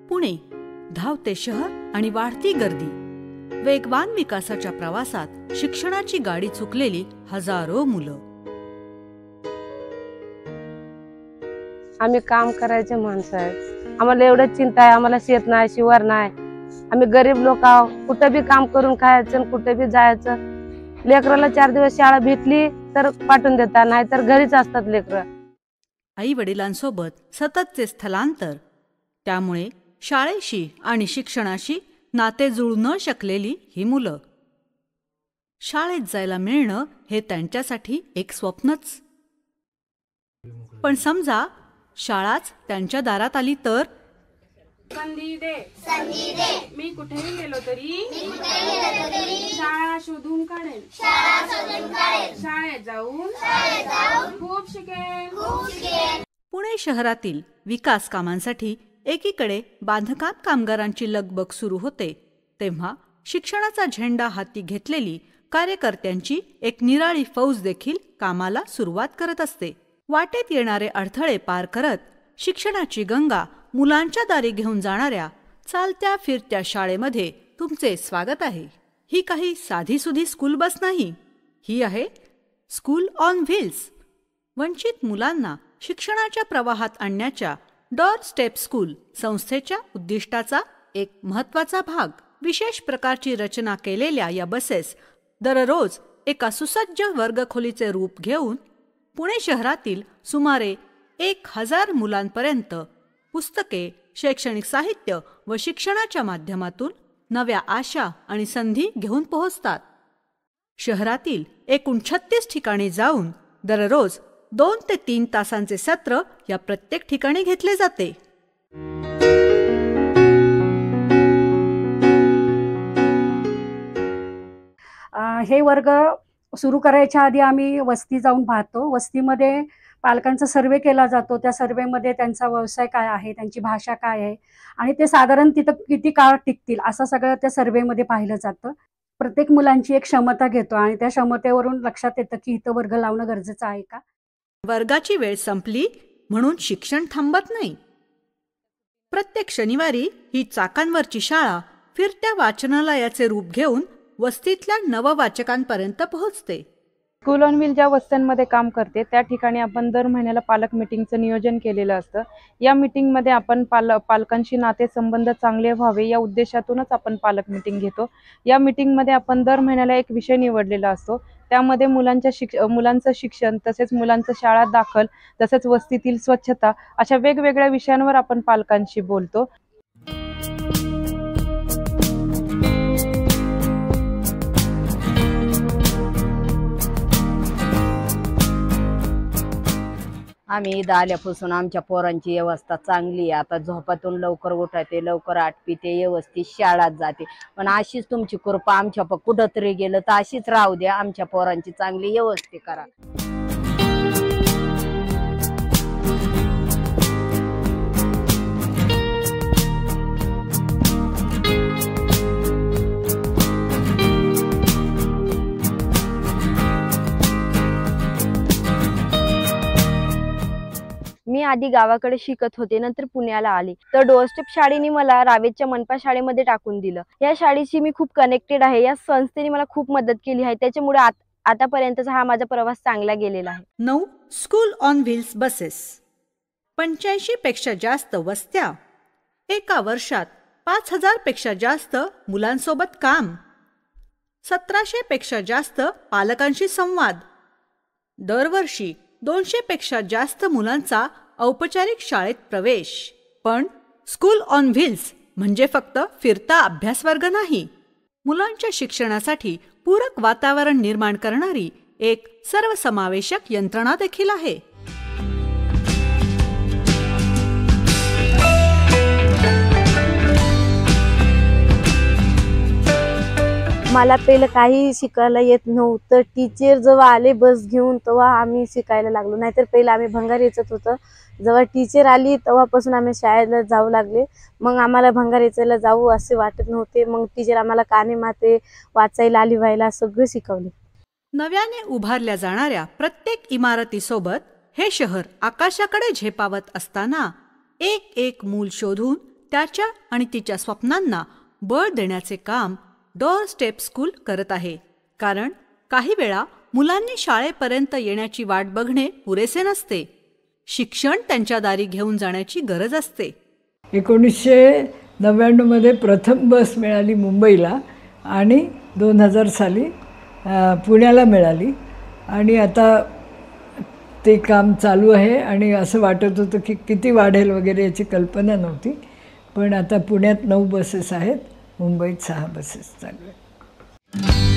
पुणे, धावते शहर आणि वाढती गर्दी. वेगवान विकासाच्या प्रवासात शिक्षणाची गाडी चुकलेली हजारो मुलं. आम्ही काम करायचे माणसं आहे, आम्हाला एवढं चिंता आहे, आम्हाला शेत नाही, शिवार नाही. आम्ही गरीब लोक आहोत, कुठं बी काम करून खायचं, कुठे बी जायचं. लेकराला 4 दिवस शाळा भेटली तर पाठवून देतात, नाही तर घरीच असतात लेकरं. आई वडिलांसोबत सततचे स्थलांतर, त्यामुळे शाळेशी आणि शिक्षणाशी नाते जुळू न शकलेली ही मुलं. शाळेत जायला मिळणं हे त्यांच्यासाठी एक स्वप्नच. पण समजा शाळाच त्यांच्या दारात आली तर? संधी दे, मी कुठेही गेलो तरी शाळा शोधून काढेल, शाळेत जाऊन खूप शिकेल. पुणे शहरातील विकास कामांसाठी एकीकडे बांधकाम कामगारांची लगबग सुरू होते, तेव्हा शिक्षणाचा झेंडा हाती घेतलेली कार्यकर्त्यांची एक निराळी फौज देखील कामाला सुरुवात करत असते. वाटेत येणारे अडथळे पार करत शिक्षणाची गंगा मुलांच्या दारी घेऊन जाणाऱ्या चालत्या फिरत्या शाळेमध्ये तुमचे स्वागत आहे. ही काही साधीसुधी स्कूल बस नाही, ही आहे स्कूल ऑन व्हील्स. वंचित मुलांना शिक्षणाच्या प्रवाहात आणण्याच्या डोर स्टेप स्कूल संस्थेच्या उद्दिष्टाचा एक महत्त्वाचा भाग. विशेष प्रकारची रचना केलेल्या या बसेस दररोज एका सुसज्ज वर्गखोलीचे रूप घेऊन पुणे शहरातील सुमारे 1000 मुलांपर्यंत पुस्तके, शैक्षणिक साहित्य व शिक्षणाच्या माध्यमातून नव्या आशा आणि संधी घेऊन पोहोचतात. शहरातील एकूण 36 ठिकाणी जाऊन दररोज 2 ते 3 तासांचे सत्र या प्रत्येक ठिकाणी घेतले जाते. हे वर्ग सुरू करायच्या आधी आम्ही वस्ती जाऊन पाहतो. वस्तीमध्ये पालकांचा सर्वे केला जातो. त्या सर्वेमध्ये त्यांचा व्यवसाय काय आहे, त्यांची भाषा काय आहे आणि ते साधारण तिथं किती काळ टिकतील असं सगळं त्या सर्वेमध्ये पाहिलं जातं. प्रत्येक मुलांची एक क्षमता घेतो आणि त्या क्षमतेवरून लक्षात येतं की इथं वर्ग लावणं गरजेचं आहे का. वर्गाची वेळ संपली म्हणून शिक्षण थांबत नाही. प्रत्येक शनिवारी ही चाकांवरची शाळा फिरत्या वाचनालयाचे रूप घेऊन वस्तीतल्या नववाचकांपर्यंत पोहोचते. स्कूल ऑन व्हील ज्या वस्त्यांमध्ये काम करते त्या ठिकाणी आपण दर महिन्याला पालक मीटिंगचं नियोजन केलेलं असतं. या मीटिंगमध्ये आपण पालकांशी नातेसंबंध चांगले व्हावे या उद्देशातूनच आपण पालक मीटिंग घेतो. या मीटिंगमध्ये आपण दर महिन्याला एक विषय निवडलेला असतो. त्यामध्ये मुलांचं शिक्षण, तसेच मुलांचं शाळा दाखल, तसेच वस्तीतील स्वच्छता अशा वेगवेगळ्या विषयांवर आपण पालकांशी बोलतो. आम्ही इथं आल्यापासून आमच्या पोरांची व्यवस्था चांगली आहे. आता झोपातून लवकर उठायते, लवकर आटपीते, व्यवस्थित शाळेत जाते. पण अशीच तुमची कृपा आमच्या कुठं तरी गेलं तर अशीच राहू द्या. आमच्या पोरांची चांगली व्यवस्था करा. मी आधी गावाकडे शिकत होते, नंतर पुण्याला आले तर डोअरस्टेप शाळेने मला रावेतच्या मनपा शाळेमध्ये टाकून दिलं. या शाळेशी मी खूप कनेक्टेड आहे. या संस्थेने मला खूप मदत केली आहे. त्याच्यामुळे आतापर्यंतचा हा माझा प्रवास चांगला गेलेला आहे. 9 स्कूल ऑन व्हील्स बसेस, 85 पेक्षा जास्त वस्त्या, एका वर्षात 5000 पेक्षा जास्त मुलांसोबत काम, 1700 पेक्षा जास्त पालकांशी संवाद, दरवर्षी 200 पेक्षा जास्त मुलांचा औपचारिक शाळेत प्रवेश. पण स्कूल ऑन व्हील्स म्हणजे फक्त फिरता अभ्यासवर्ग नाही, मुलांच्या शिक्षणासाठी पूरक वातावरण निर्माण करणारी एक सर्वसमावेशक यंत्रणा देखील आहे. मला पहिलं काही शिकायला येत नव्हतं. टीचर जेव्हा आले बस घेऊन तेव्हा आम्ही शिकायला लागलो. नाहीतर पहिलं आम्ही भंगार यायचत होतं. जेव्हा टीचर आली तेव्हापासून आम्ही शाळेला जाऊ लागले. मग आम्हाला भंगार यायला जाऊ असे वाटत नव्हते. मग टीचर आम्हाला काने माते वाचायला, लिहायला सगळं शिकवले. नव्याने उभारल्या जाणाऱ्या प्रत्येक इमारतीसोबत हे शहर आकाशाकडे झेपावत असताना एक एक मूल शोधून त्याच्या आणि तिच्या स्वप्नांना बळ देण्याचे काम डोअर स्टेप स्कूल करत आहे. कारण काही वेळा मुलांनी शाळेपर्यंत येण्याची वाट बघणे पुरेसे नसते. शिक्षण त्यांच्या दारी घेऊन जाण्याची गरज असते. 1999 प्रथम बस मिळाली मुंबईला आणि 2000 साली पुण्याला मिळाली आणि आता ते काम चालू आहे आणि असं वाटत होतं की किती वाढेल वगैरे याची कल्पना नव्हती. पण आता पुण्यात 9 बसेस आहेत, मुंबईत 6 बसेस चालू आहेत.